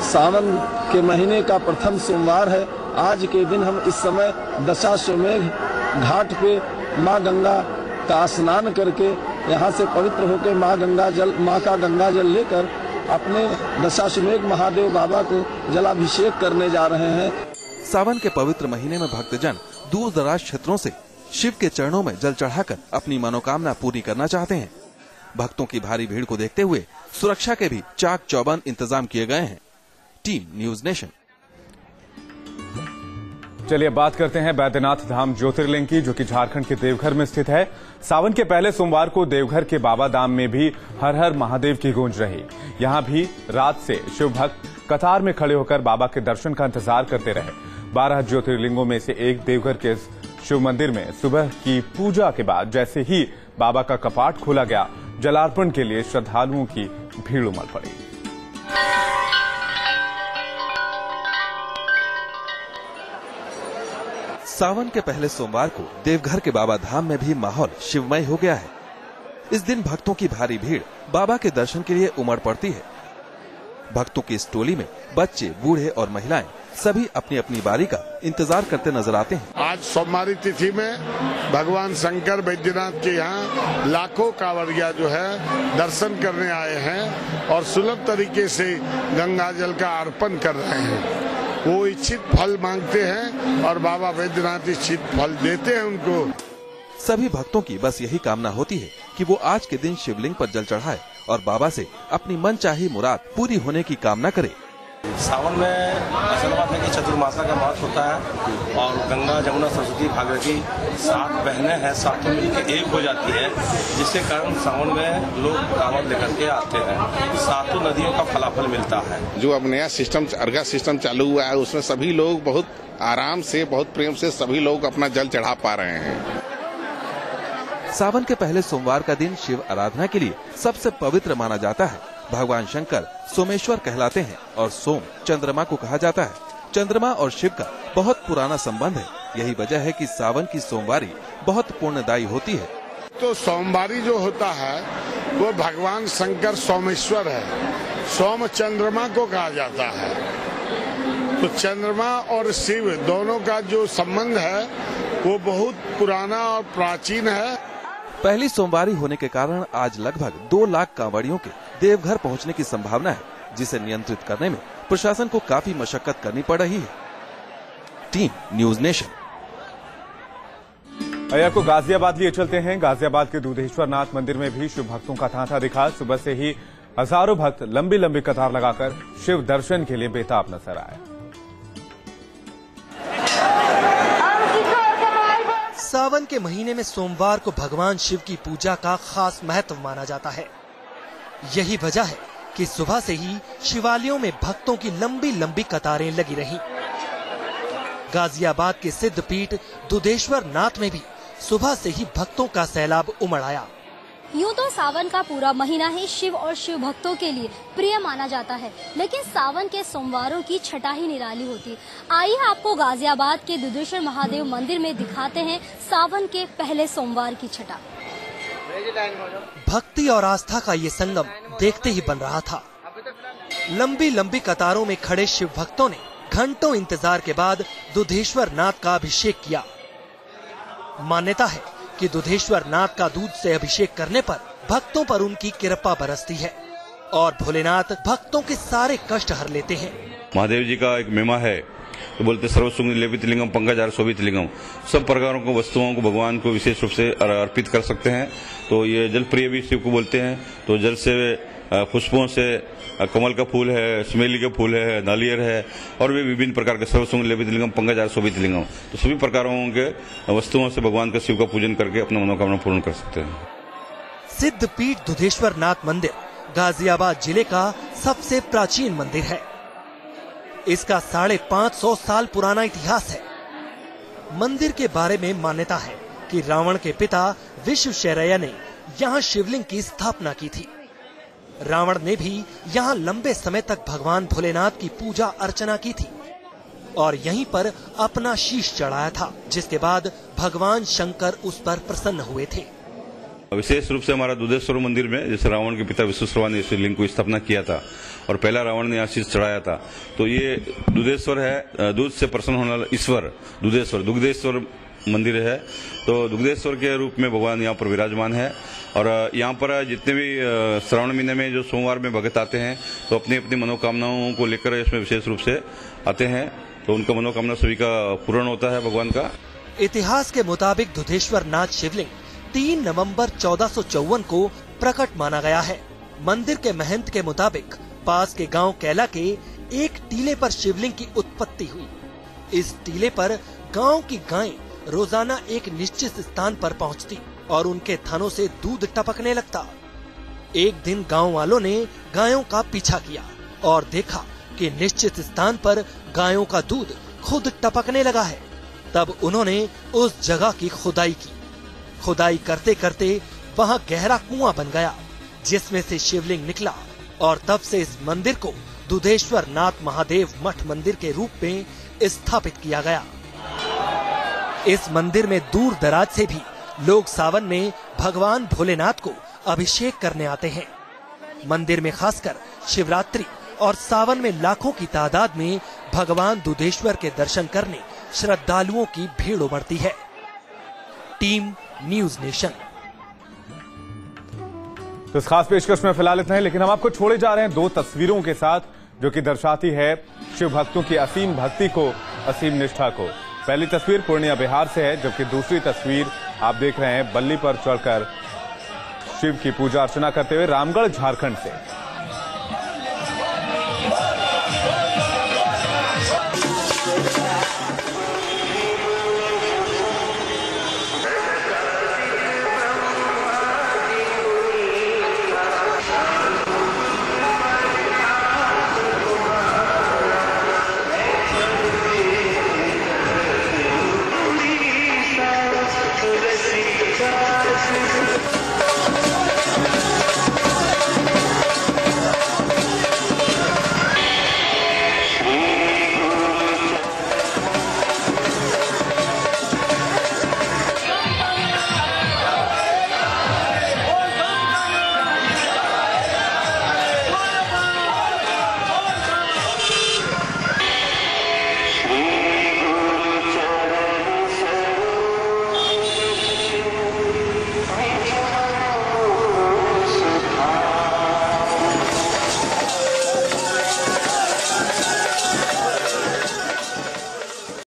सावन के महीने का प्रथम सोमवार है। आज के दिन हम इस समय दशाश्वमेध घाट पे माँ गंगा का स्नान करके यहाँ से पवित्र होकर माँ का गंगा जल लेकर अपने दशाश्वमेध महादेव बाबा को जलाभिषेक करने जा रहे हैं। सावन के पवित्र महीने में भक्तजन दूर दराज क्षेत्रों से शिव के चरणों में जल चढ़ाकर अपनी मनोकामना पूरी करना चाहते हैं। भक्तों की भारी भीड़ को देखते हुए सुरक्षा के भी चाक चौबंद इंतजाम किए गए हैं। Team news nation. चलिए बात करते हैं बैद्यनाथ धाम ज्योतिर्लिंग की, जो कि झारखंड के देवघर में स्थित है। सावन के पहले सोमवार को देवघर के बाबा धाम में भी हर हर महादेव की गूंज रही। यहां भी रात से शिव भक्त कतार में खड़े होकर बाबा के दर्शन का इंतजार करते रहे। 12 ज्योतिर्लिंगों में से एक देवघर के शिव मंदिर में सुबह की पूजा के बाद जैसे ही बाबा का कपाट खोला गया, जलार्पण के लिए श्रद्धालुओं की भीड़ उमड़ पड़ी। सावन के पहले सोमवार को देवघर के बाबा धाम में भी माहौल शिवमय हो गया है। इस दिन भक्तों की भारी भीड़ बाबा के दर्शन के लिए उमड़ पड़ती है। भक्तों की इस टोली में बच्चे, बूढ़े और महिलाएं सभी अपनी अपनी बारी का इंतजार करते नजर आते हैं। आज सोमवारी तिथि में भगवान शंकर बैद्यनाथ के यहाँ लाखों कांवरिया जो है दर्शन करने आए हैं और सुलभ तरीके से गंगा जल का अर्पण कर रहे हैं। वो इच्छित फल मांगते हैं और बाबा बैद्यनाथ इच्छित फल देते हैं उनको। सभी भक्तों की बस यही कामना होती है कि वो आज के दिन शिवलिंग पर जल चढ़ाए और बाबा से अपनी मनचाही मुराद पूरी होने की कामना करे। सावन में असल बात है कि चतुर्मासा का महत्व होता है और गंगा, जमुना, सरस्वती, भागीरथी 7 बहनें हैं, सातों मिलकर एक हो जाती है, जिसके कारण सावन में लोग कांवड़ लेकर के आते हैं। 7 नदियों का फलाफल मिलता है। जो अब नया सिस्टम अर्घा सिस्टम चालू हुआ है, उसमें सभी लोग बहुत आराम से, बहुत प्रेम से सभी लोग अपना जल चढ़ा पा रहे हैं। सावन के पहले सोमवार का दिन शिव आराधना के लिए सबसे पवित्र माना जाता है। भगवान शंकर सोमेश्वर कहलाते हैं और सोम चंद्रमा को कहा जाता है। चंद्रमा और शिव का बहुत पुराना संबंध है। यही वजह है कि सावन की सोमवारी बहुत पुण्यदायी होती है। तो सोमवारी जो होता है वो भगवान शंकर सोमेश्वर है। सोम चंद्रमा को कहा जाता है। तो चंद्रमा और शिव दोनों का जो संबंध है वो बहुत पुराना और प्राचीन है। पहली सोमवारी होने के कारण आज लगभग 2 लाख कांवड़ियों के देवघर पहुंचने की संभावना है, जिसे नियंत्रित करने में प्रशासन को काफी मशक्कत करनी पड़ रही है। Team news nation. अया को गाजियाबाद लिए चलते हैं। गाजियाबाद के दुधेश्वर नाथ मंदिर में भी शिव भक्तों का तांता दिखा। सुबह से ही हजारों भक्त लंबी लंबी कतार लगाकर शिव दर्शन के लिए बेताब नजर आए। सावन के महीने में सोमवार को भगवान शिव की पूजा का खास महत्व माना जाता है। यही वजह है कि सुबह से ही शिवालयों में भक्तों की लंबी लंबी कतारें लगी रहीं। गाजियाबाद के सिद्ध पीठ दुधेश्वर नाथ में भी सुबह से ही भक्तों का सैलाब उमड़ आया। यूँ तो सावन का पूरा महीना ही शिव और शिव भक्तों के लिए प्रिय माना जाता है, लेकिन सावन के सोमवारों की छटा ही निराली होती है। आइए आपको गाजियाबाद के दुधेश्वर महादेव मंदिर में दिखाते हैं सावन के पहले सोमवार की छटा। भक्ति और आस्था का ये संगम देखते ही बन रहा था। लंबी लंबी कतारों में खड़े शिव भक्तों ने घंटों इंतजार के बाद दुधेश्वर नाथ का अभिषेक किया। मान्यता है कि दुधेश्वर नाथ का दूध से अभिषेक करने पर भक्तों पर उनकी कृपा बरसती है और भोलेनाथ भक्तों के सारे कष्ट हर लेते हैं। महादेव जी का एक महिमा है, तो बोलते सर्वसुंग लेपित लिंगम पंकजार शोभित लिंगम। सब प्रकारों को वस्तुओं को भगवान को विशेष रूप से अर्पित कर सकते हैं। तो ये जल प्रिय भी शिव को बोलते हैं। तो जल से, खुशबुओं से, कमल का फूल है, चमेली का फूल है, नालियर है और भी विभिन्न प्रकार के सर्वसुंग लेपित लिंगम पंकजार शोभित लिंगम। तो सभी प्रकारों के वस्तुओं से भगवान का शिव का पूजन करके अपना मनोकामना पूर्ण कर सकते हैं। सिद्ध पीठ दुधेश्वर नाथ मंदिर गाजियाबाद जिले का सबसे प्राचीन मंदिर है। इसका 550 साल पुराना इतिहास है। मंदिर के बारे में मान्यता है कि रावण के पिता विश्वशरैया ने यहाँ शिवलिंग की स्थापना की थी। रावण ने भी यहाँ लंबे समय तक भगवान भोलेनाथ की पूजा अर्चना की थी और यहीं पर अपना शीश चढ़ाया था, जिसके बाद भगवान शंकर उस पर प्रसन्न हुए थे। विशेष रूप से हमारा दुधेश्वर मंदिर में जैसे रावण के पिता विश्वेश्वर ने शिवलिंग को स्थापना किया था और पहला रावण ने आशीष चढ़ाया था, तो ये दुधेश्वर है, दूध से प्रसन्न होने वाला ईश्वर दुग्धेश्वर मंदिर है। तो दुग्धेश्वर के रूप में भगवान यहाँ पर विराजमान है। और यहाँ पर जितने भी श्रावण महीने में जो सोमवार में भक्त आते हैं तो अपनी अपनी मनोकामनाओं को लेकर इसमें विशेष रूप से आते हैं, तो उनका मनोकामना सभी का पूर्ण होता है भगवान का। इतिहास के मुताबिक दुधेश्वर नाथ शिवलिंग 3 नवंबर 1454 को प्रकट माना गया है। मंदिर के महंत के मुताबिक पास के गांव कैला के एक टीले पर शिवलिंग की उत्पत्ति हुई। इस टीले पर गांव की गायें रोजाना एक निश्चित स्थान पर पहुंचती और उनके थनों से दूध टपकने लगता। एक दिन गांव वालों ने गायों का पीछा किया और देखा कि निश्चित स्थान पर गायों का दूध खुद टपकने लगा है। तब उन्होंने उस जगह की खुदाई की। खुदाई करते करते वहां गहरा कुआं बन गया जिसमें से शिवलिंग निकला और तब से इस मंदिर को दुधेश्वर नाथ महादेव मठ मंदिर के रूप में स्थापित किया गया। इस मंदिर में दूर दराज से भी लोग सावन में भगवान भोलेनाथ को अभिषेक करने आते हैं। मंदिर में खासकर शिवरात्रि और सावन में लाखों की तादाद में भगवान दुधेश्वर के दर्शन करने श्रद्धालुओं की भीड़ उमड़ती है। Team news nation. तो इस खास पेशकश में फिलहाल इतना है, लेकिन हम आपको छोड़े जा रहे हैं 2 तस्वीरों के साथ जो कि दर्शाती है शिव भक्तों की असीम भक्ति को, असीम निष्ठा को। पहली तस्वीर पूर्णिया बिहार से है, जबकि दूसरी तस्वीर आप देख रहे हैं बल्ली पर चढ़कर शिव की पूजा अर्चना करते हुए रामगढ़ झारखंड से।